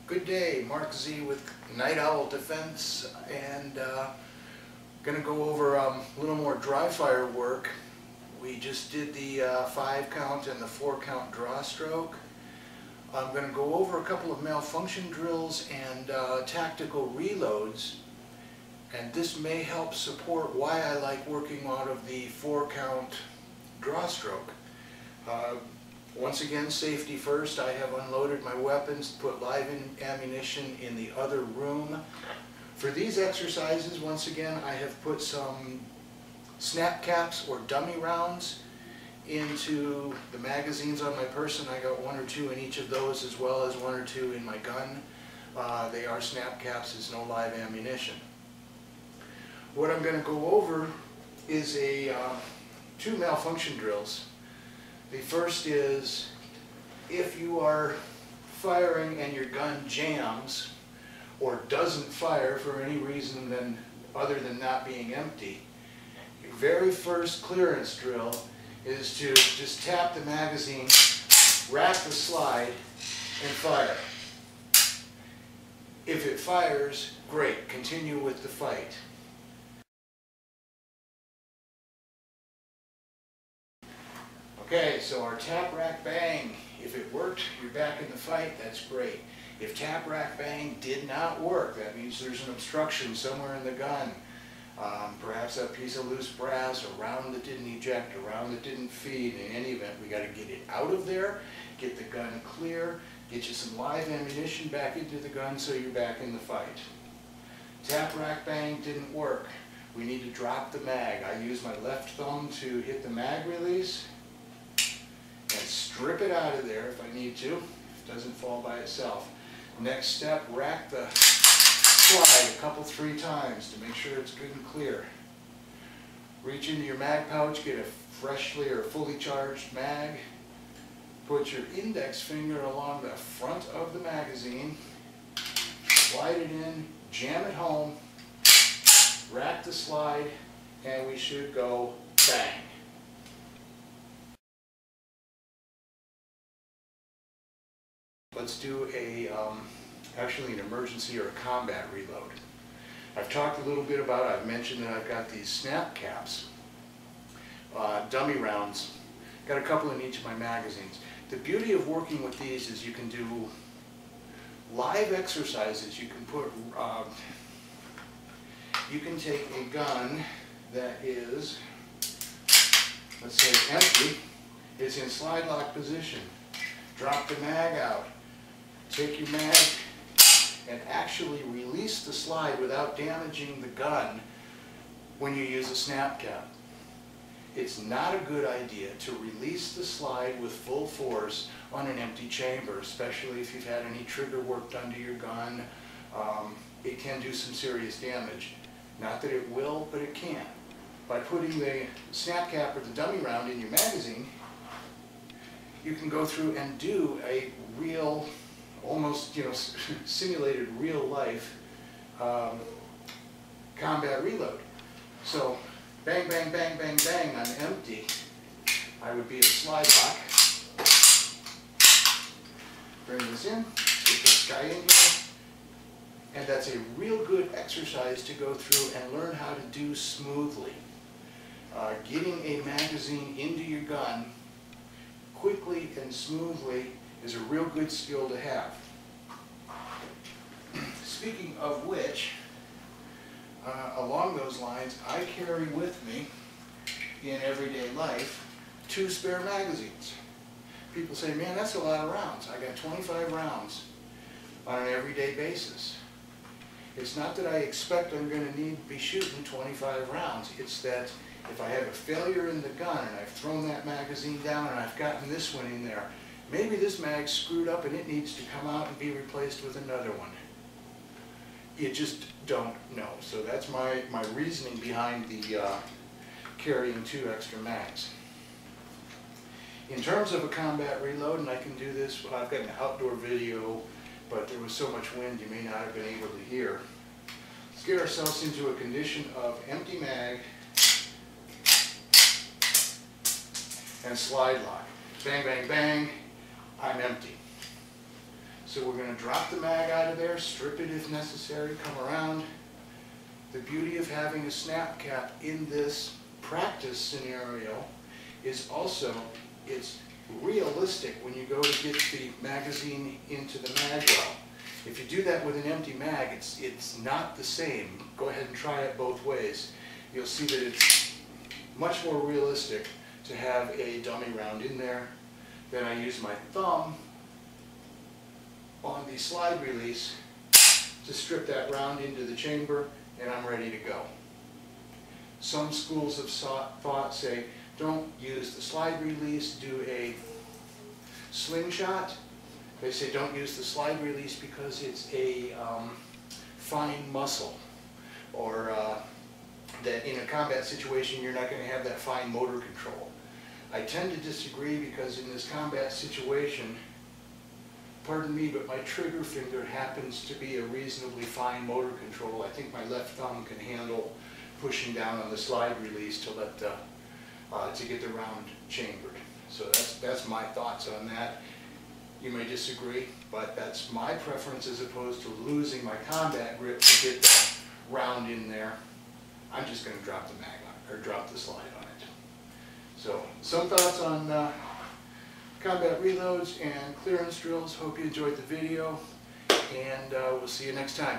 Good day, Mark Z with Night Owl Defense, and going to go over a little more dry fire work. We just did the 5 count and the 4 count draw stroke. I'm going to go over a couple of malfunction drills and tactical reloads, and this may help support why I like working out of the 4 count draw stroke. Once again, safety first. I have unloaded my weapons, put live ammunition in the other room. For these exercises, once again, I have put some snap caps or dummy rounds into the magazines on my person. I got 1 or 2 in each of those, as well as 1 or 2 in my gun. They are snap caps, it's no live ammunition. What I'm going to go over is 2 malfunction drills. The first is, if you are firing and your gun jams or doesn't fire for any reason other than not being empty, your very first clearance drill is to just tap the magazine, rack the slide, and fire. If it fires, great, continue with the fight. Okay, so our tap, rack, bang, if it worked, you're back in the fight, that's great. If tap, rack, bang did not work, that means there's an obstruction somewhere in the gun. Perhaps a piece of loose brass, a round that didn't eject, a round that didn't feed. In any event, we got to get it out of there, get the gun clear, get you some live ammunition back into the gun so you're back in the fight. Tap, rack, bang didn't work. We need to drop the mag. I use my left thumb to hit the mag release and strip it out of there if I need to, if it doesn't fall by itself. Next step, rack the slide 3 times to make sure it's good and clear. Reach into your mag pouch, get a freshly or fully charged mag. Put your index finger along the front of the magazine, slide it in, jam it home, rack the slide, and we should go bang. Let's do actually an emergency or a combat reload. I've talked a little bit about, I've mentioned that I've got these snap caps, dummy rounds, got a couple in each of my magazines. The beauty of working with these is you can do live exercises. You can put, you can take a gun that is, let's say empty, it's in slide lock position, drop the mag out, take your mag and actually release the slide without damaging the gun when you use a snap cap. It's not a good idea to release the slide with full force on an empty chamber, especially if you've had any trigger work done to your gun. It can do some serious damage. Not that it will, but it can. By putting the snap cap or the dummy round in your magazine, you can go through and do a real, almost simulated real life combat reload. So bang, bang, bang, bang, bang on empty, I would be at slide lock. Bring this in, get this guy in here, and that's a real good exercise to go through and learn how to do smoothly. Getting a magazine into your gun quickly and smoothly is a real good skill to have. Speaking of which, along those lines, I carry with me in everyday life 2 spare magazines. People say, man, that's a lot of rounds. I got 25 rounds on an everyday basis. It's not that I expect I'm going to need to be shooting 25 rounds. It's that if I have a failure in the gun and I've thrown that magazine down and I've gotten this one in there, maybe this mag's screwed up and it needs to come out and be replaced with another one. You just don't know. So that's my reasoning behind the carrying 2 extra mags. In terms of a combat reload, and I can do this, I've got an outdoor video, but there was so much wind you may not have been able to hear. Let's get ourselves into a condition of empty mag and slide lock. Bang, bang, bang, I'm empty. So we're going to drop the mag out of there, strip it if necessary, come around. The beauty of having a snap cap in this practice scenario is also it's realistic when you go to get the magazine into the mag well. If you do that with an empty mag, it's not the same. Go ahead and try it both ways. You'll see that it's much more realistic to have a dummy round in there. Then I use my thumb on the slide release to strip that round into the chamber, and I'm ready to go. Some schools of thought say, don't use the slide release, do a slingshot. They say don't use the slide release because it's a fine muscle, or that in a combat situation you're not going to have that fine motor control. I tend to disagree because in this combat situation, pardon me, but my trigger finger happens to be a reasonably fine motor control. I think my left thumb can handle pushing down on the slide release to let to get the round chambered. So that's my thoughts on that. You may disagree, but that's my preference as opposed to losing my combat grip to get that round in there. I'm just going to drop the mag on, or drop the slide on it. So some thoughts on combat reloads and clearance drills. Hope you enjoyed the video, and we'll see you next time.